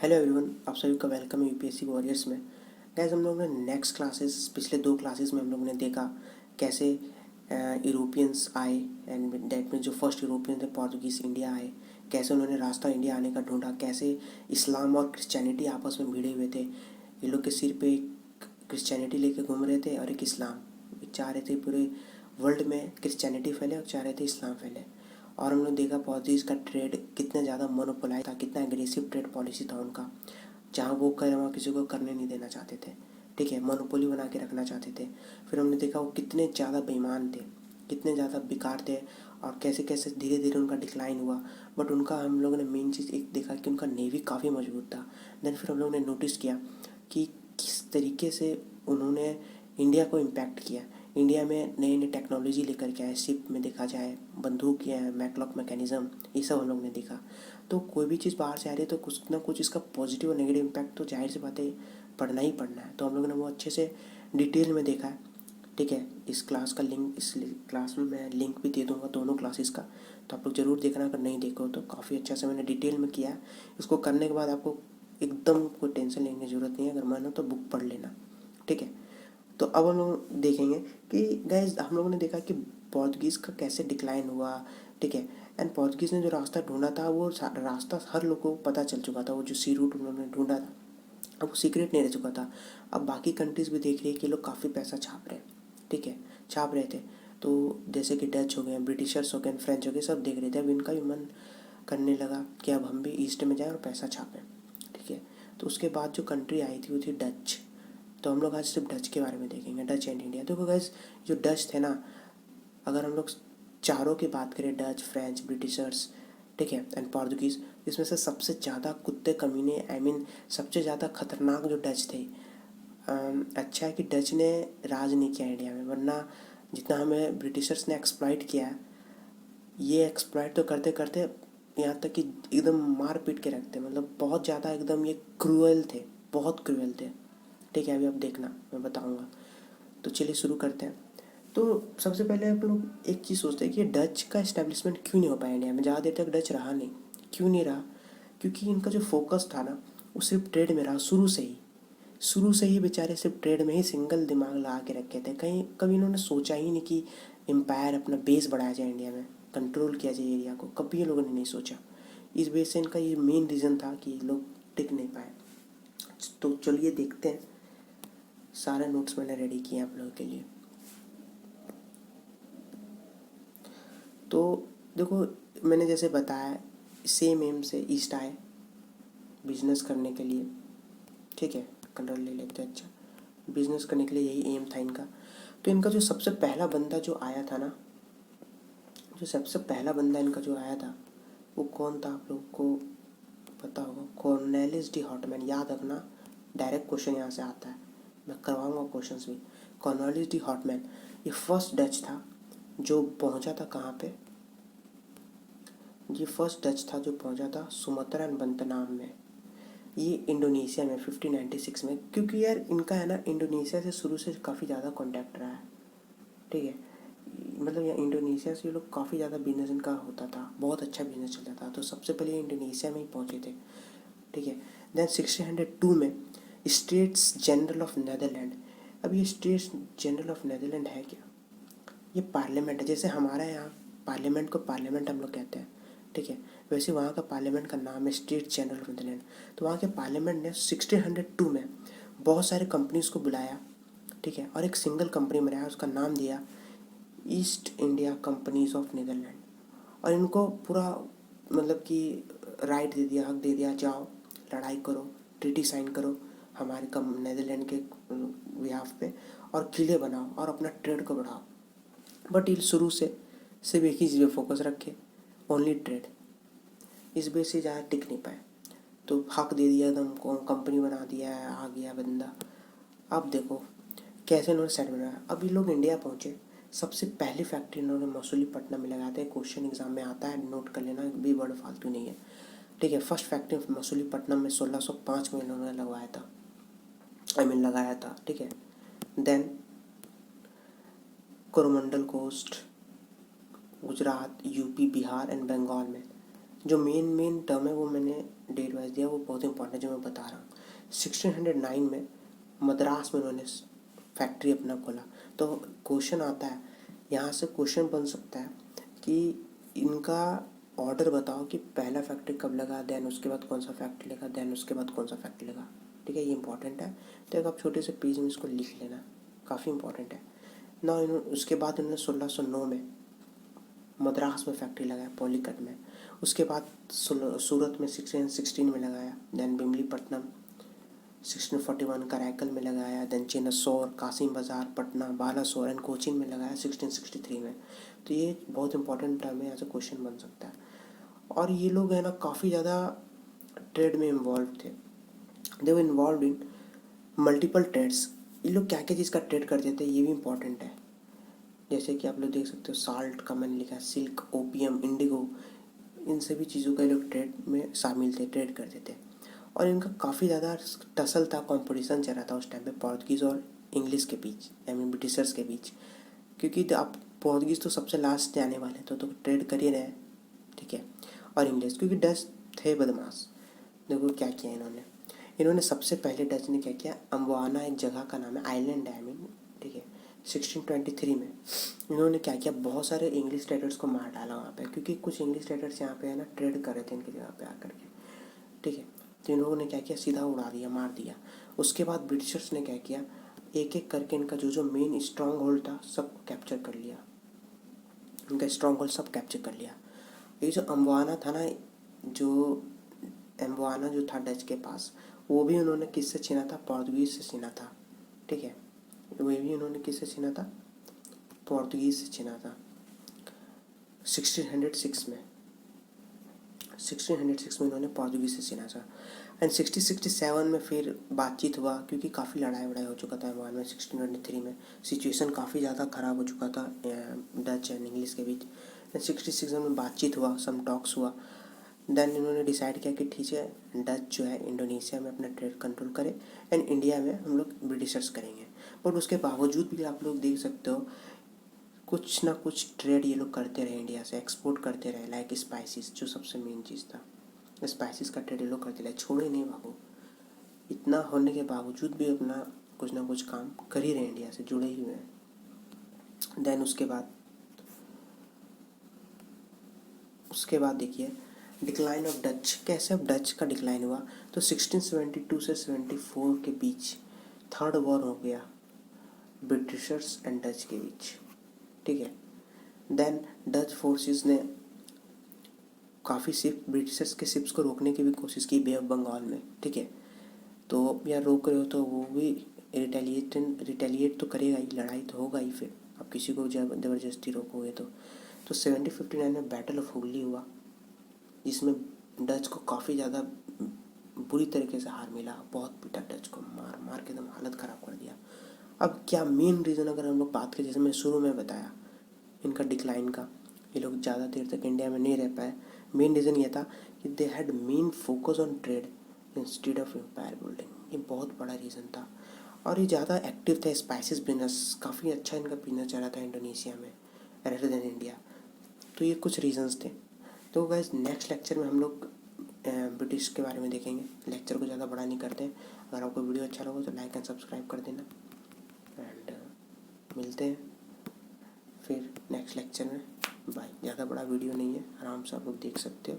Hello everyone, आप सभी का वेलकम है यूपीएससी वॉरियर्स में। गैस हम लोगों ने नेक्स्ट क्लासेस पिछले 2 क्लासेस में हम लोगों ने देखा कैसे यूरोपियंस आए एंड डेट में जो फर्स्ट यूरोपियन थे पोर्तुगीज़ इंडिया आए, कैसे उन्होंने रास्ता इंडिया आने का ढूंढा, कैसे इस्लाम और क्रिश्चियनिटी आपस में भिड़े हुए थे। ये लोग के सिर पे एक क्रिश्चियनिटी लेके घूम रहे थे और एक इस्लाम, चाह रहे थे पूरे वर्ल्ड में क्रिश्चियनिटी फैले और चाह रहे थे इस्लाम फैले। और हम लोग देखा पोर्तुगीज़ का ट्रेड कितना ज़्यादा मोनोपोलाइज था, कितना एग्रेसिव ट्रेड पॉलिसी था उनका। जहाँ वो करे वहाँ किसी को करने नहीं देना चाहते थे, ठीक है, मोनोपोली बना के रखना चाहते थे। फिर हमने देखा वो कितने ज़्यादा बेईमान थे, कितने ज़्यादा बेकार थे, और कैसे कैसे धीरे धीरे उनका डिक्लाइन हुआ। बट उनका हम लोगों ने मेन चीज़ एक देखा कि उनका नेवी काफ़ी मजबूत था। देन फिर हम लोगों ने नोटिस किया कि किस तरीके से उन्होंने इंडिया को इम्पैक्ट किया। इंडिया में नई नई टेक्नोलॉजी लेकर के आए, शिप में देखा जाए, बंदूक या मैकलॉक मैकेनिज़्म, ये सब हम लोग ने देखा। तो कोई भी चीज़ बाहर से आ रही है तो कुछ ना कुछ इसका पॉजिटिव और नेगेटिव इम्पैक्ट तो जाहिर सी बात है पढ़ना ही पड़ना है। तो हम लोगों ने वो अच्छे से डिटेल में देखा है, ठीक है। इस क्लास का लिंक, इस क्लास में मैं लिंक भी दे दूँगा दोनों क्लासेस का, तो आप लोग ज़रूर देखना। अगर नहीं देखो तो काफ़ी अच्छा से मैंने डिटेल में किया है। इसको करने के बाद आपको एकदम कोई टेंशन लेने की ज़रूरत नहीं है, अगर मन हो तो बुक पढ़ लेना, ठीक है। तो अब हम लोग देखेंगे कि गाइस हम लोगों ने देखा कि पोर्तुगीज़ का कैसे डिक्लाइन हुआ, ठीक है। एंड पोर्तुगीज़ ने जो रास्ता ढूंढा था वो रास्ता हर लोग को पता चल चुका था। वो जो सी रूट उन्होंने ढूंढा था अब वो सीक्रेट नहीं रह चुका था। अब बाकी कंट्रीज़ भी देख रही है कि लोग काफ़ी पैसा छाप रहे हैं, ठीक है, छाप रहे थे। तो जैसे कि डच हो गए, ब्रिटिशर्स हो गए, फ्रेंच हो गए, सब देख रहे थे। अब इनका भी मन करने लगा कि अब हम भी ईस्ट में जाएं और पैसा छापें, ठीक है। तो उसके बाद जो कंट्री आई थी वो थी डच। तो हम लोग आज सिर्फ डच के बारे में देखेंगे, डच एंड इंडिया। देखो गाइस, जो डच थे ना, अगर हम लोग चारों की बात करें, डच, फ्रेंच, ब्रिटिशर्स, ठीक है, एंड पोर्तुगीज़, इसमें से सबसे ज़्यादा कुत्ते कमीने, आई मीन सबसे ज़्यादा खतरनाक जो डच थे। अच्छा है कि डच ने राज नहीं किया इंडिया में, वरना जितना हमें ब्रिटिशर्स ने एक्सप्लॉइट किया है, ये एक्सप्लॉइट तो करते करते यहाँ तक कि एकदम मार पीट के रखते, मतलब बहुत ज़्यादा एकदम ये क्रूअल थे, बहुत क्रूअल थे, ठीक है। अभी आप देखना, मैं बताऊँगा। तो चलिए शुरू करते हैं। तो सबसे पहले आप लोग एक चीज़ सोचते हैं कि डच का इस्टेब्लिशमेंट क्यों नहीं हो पाया इंडिया में, ज़्यादा देर तक डच रहा नहीं। क्यों नहीं रहा? क्योंकि इनका जो फोकस था ना, वो सिर्फ ट्रेड में रहा शुरू से ही। शुरू से ही बेचारे सिर्फ ट्रेड में ही सिंगल दिमाग लगा के रखे थे। कहीं कभी इन्होंने सोचा ही नहीं कि एम्पायर, अपना बेस बढ़ाया जाए इंडिया में, कंट्रोल किया जाए एरिया को, कभी ये लोगों ने नहीं सोचा। इस वजह से इनका ये मेन रीज़न था कि लोग टिक नहीं पाए। तो चलिए देखते हैं। सारे नोट्स मैंने रेडी किए हैं आप लोगों के लिए। तो देखो, मैंने जैसे बताया, सेम एम से ईस्ट आए बिजनेस करने के लिए, ठीक है। कलर ले लेते हैं, अच्छा, बिजनेस करने के लिए यही एम था इनका। तो इनका जो सबसे पहला बंदा जो आया था ना, जो सबसे पहला बंदा इनका जो आया था, वो कौन था आप लोग को पता होगा? Cornelis de Houtman. याद रखना, डायरेक्ट क्वेश्चन यहाँ से आता है, मैं करवाऊँगा क्वेश्चंस भी। कॉर्नेलिस डी हॉटमैन ये फर्स्ट डच था जो पहुँचा था कहाँ पे? ये फर्स्ट डच था जो पहुंचा था सुमत्रा एंड बंतनाम में, ये इंडोनेशिया में 1596 में। क्योंकि यार इनका है ना, इंडोनेशिया से शुरू से काफ़ी ज़्यादा कांटेक्ट रहा है, ठीक है। मतलब यहाँ इंडोनेशिया से ये लोग काफ़ी ज़्यादा बिजनेस इनका होता था, बहुत अच्छा बिजनेस चलता था। तो सबसे पहले ये इंडोनेशिया में ही पहुँचे थे, ठीक है। देन 1602 में स्टेट्स जनरल ऑफ नेदरलैंड। अब ये स्टेट्स जनरल ऑफ नेदरलैंड है क्या? ये पार्लियामेंट है, जैसे हमारे यहाँ पार्लियामेंट को पार्लियामेंट हम लोग कहते हैं, ठीक है। वैसे वहाँ का पार्लियामेंट का नाम है स्टेट जनरल ऑफ नीदरलैंड। तो वहाँ के पार्लियामेंट ने 1602 में बहुत सारे कंपनीज को बुलाया, ठीक है, और एक सिंगल कंपनी बनाया, उसका नाम दिया East India companies of Netherland. और इनको पूरा मतलब कि राइट दे दिया, हक दे दिया, जाओ लड़ाई करो, ट्रीटी साइन करो हमारे कम नीदरलैंड के बिहाफ पे, और किले बनाओ और अपना ट्रेड को बढ़ाओ। बट ये शुरू से सिर्फ एक ही चीज़ पे फोकस रखे, ओनली ट्रेड। इस वजह से ज़्यादा टिक नहीं पाए। तो हक दे दिया एकदम, कंपनी बना दिया है, आ गया बंदा। अब देखो कैसे इन्होंने सेट बनाया। अब ये लोग इंडिया पहुँचे, सबसे पहली फैक्ट्री इन्होंने मसूलीपट्टनम में लगाते हैं। क्वेश्चन एग्जाम में आता है, नोट कर लेना, भी वर्ड फालतू नहीं है, ठीक है। फर्स्ट फैक्ट्री मसूलीपट्टनम में 1605 में इन्होंने लगवाया था, आई मीन लगाया था, ठीक है। Then Coromandel coast, Gujarat, UP, Bihar and Bengal में जो मेन टर्म है वो मैंने डेट वाइज दिया, वो बहुत इंपॉर्टेंट है जो मैं बता रहा हूँ। 1609 में मद्रास में उन्होंने फैक्ट्री अपना खोला। तो क्वेश्चन आता है, यहाँ से क्वेश्चन बन सकता है कि इनका ऑर्डर बताओ कि पहला फैक्ट्री कब लगा, देन उसके बाद कौन सा फैक्ट्री लगा, देन उसके बाद कौन सा फैक्ट्री लगा। ठीक है, ये इंपॉर्टेंट है। तो एक आप छोटे से पेज में इसको लिख लेना, काफ़ी इंपॉर्टेंट है ना। उसके बाद इन्होंने 1609 में मद्रास में फैक्ट्री लगाया, पॉलीकट में। उसके बाद सूरत में 1616 में लगाया, देन बिमलीपट्टनम 1641, कराईकल में लगाया, देन चिनसौर, कासिम बाज़ार, पटना, बालासोर एंड कोचीन में लगाया 1663 में। तो ये बहुत इंपॉर्टेंट टर्म है, ऐसा क्वेश्चन बन सकता है। और ये लोग है ना काफ़ी ज़्यादा ट्रेड में इन्वॉल्व थे। दे वर इन्वॉल्व इन मल्टीपल ट्रेड्स। ये लोग क्या क्या चीज़ का ट्रेड करते थे ये भी इम्पोर्टेंट है। जैसे कि आप लोग देख सकते हो साल्ट का मैंने लिखा है, सिल्क, ओपियम, इंडिगो, इन सभी चीज़ों का लोग ट्रेड में शामिल थे, ट्रेड करते थे। और इनका काफ़ी ज़्यादा टसल था, कंपटीशन चल रहा था उस टाइम पे पोर्तुगीज़ और इंग्लिश के बीच, आई मीन ब्रिटिशर्स के बीच। क्योंकि आप पोर्तुगीज़ तो सबसे लास्ट जाने वाले तो ट्रेड कर ही रहे, ठीक है। और इंग्लिश, क्योंकि डच थे बदमाश। देखो क्या किया इन्होंने सबसे पहले डच ने क्या किया, अम्बाना एक जगह का नाम है, आइलैंड है आई मीन, ठीक है। 1623 में इन्होंने क्या किया, बहुत सारे इंग्लिश ट्रेडर्स को मार डाला वहाँ पे, क्योंकि कुछ इंग्लिश ट्रेडर्स यहाँ पे है ना ट्रेड कर रहे थे इनकी जगह पे आकर के, ठीक है। तो इन लोगों ने क्या किया, सीधा उड़ा दिया, मार दिया। उसके बाद ब्रिटिशर्स ने क्या किया, एक एक करके इनका जो जो मेन स्ट्रॉन्ग होल्ड था सब कैप्चर कर लिया, इनका स्ट्रॉन्ग होल्ड सब कैप्चर कर लिया। ये जो अम्बाना था ना, जो एम्बाना जो था डच के पास, वो भी उन्होंने किससे छीना था, पोर्तुगीज़ से छीना था, ठीक है। वो भी उन्होंने किससे छीना था, पोर्तुगीज़ से छीना था 1606 में। 1606 में इन्होंने पोर्तुगीज़ से छीना था। एंड 1667 में फिर बातचीत हुआ, क्योंकि काफ़ी लड़ाई वड़ाई हो चुका था वहाँ में। 1623 में सिचुएशन काफ़ी ज़्यादा ख़राब हो चुका था डच एंड इंग्लिश के बीच। 1667 में बातचीत हुआ, सम टॉक्स हुआ। देन इन्होंने डिसाइड किया कि ठीक है, डच जो है इंडोनेशिया में अपना ट्रेड कंट्रोल करे एंड इंडिया में हम लोग ब्रिटिशर्स करेंगे। बट उसके बावजूद भी आप लोग देख सकते हो कुछ ना कुछ ट्रेड ये लोग करते रहे, इंडिया से एक्सपोर्ट करते रहे, लाइक स्पाइसेस, जो सबसे मेन चीज़ था, स्पाइसेस का ट्रेड ये लोग करते रहे, छोड़े नहीं बाबू। इतना होने के बावजूद भी अपना कुछ ना कुछ काम कर ही रहे, इंडिया से जुड़े ही हुए हैं। देन उसके बाद देखिए डिक्लाइन ऑफ डच। कैसे अब डच का डिक्लाइन हुआ, तो 1672 से 74 के बीच थर्ड वॉर हो गया ब्रिटिशर्स एंड डच के बीच, ठीक है। देन डच फोर्सेस ने काफ़ी शिप, ब्रिटिशर्स के शिप्स को रोकने की भी कोशिश की बे ऑफ बंगाल में, ठीक है। तो यार रोक रहे हो तो वो भी रिटेलिएट तो करेगा ही, लड़ाई तो होगा ही। फिर आप किसी को ज़बरदस्ती रोकोगे तो 1759 में बैटल ऑफ हुगली हुआ, जिसमें डच को काफ़ी ज़्यादा बुरी तरीके से हार मिला। बहुत पीटा डच को, मार मार के एकदम हालत ख़राब कर दिया। अब क्या मेन रीज़न अगर हम लोग बात करें, जैसे मैं शुरू में बताया इनका डिक्लाइन का, ये लोग ज़्यादा देर तक इंडिया में नहीं रह पाए। मेन रीज़न ये था कि they had main focus on trade instead of empire building. ये बहुत बड़ा रीज़न था। और ये ज़्यादा एक्टिव थे स्पाइसेस बिजनेस, काफ़ी अच्छा इनका बिजनेस चल रहा था इंडोनेशिया में रेदर देन इंडिया। तो ये कुछ रीजंस थे। तो गाइस नेक्स्ट लेक्चर में हम लोग ब्रिटिश के बारे में देखेंगे। लेक्चर को ज़्यादा बड़ा नहीं करते हैं। अगर आपको वीडियो अच्छा लगा तो लाइक एंड सब्सक्राइब कर देना एंड मिलते हैं फिर नेक्स्ट लेक्चर में। बाय। ज़्यादा बड़ा वीडियो नहीं है, आराम से आप लोग देख सकते हो।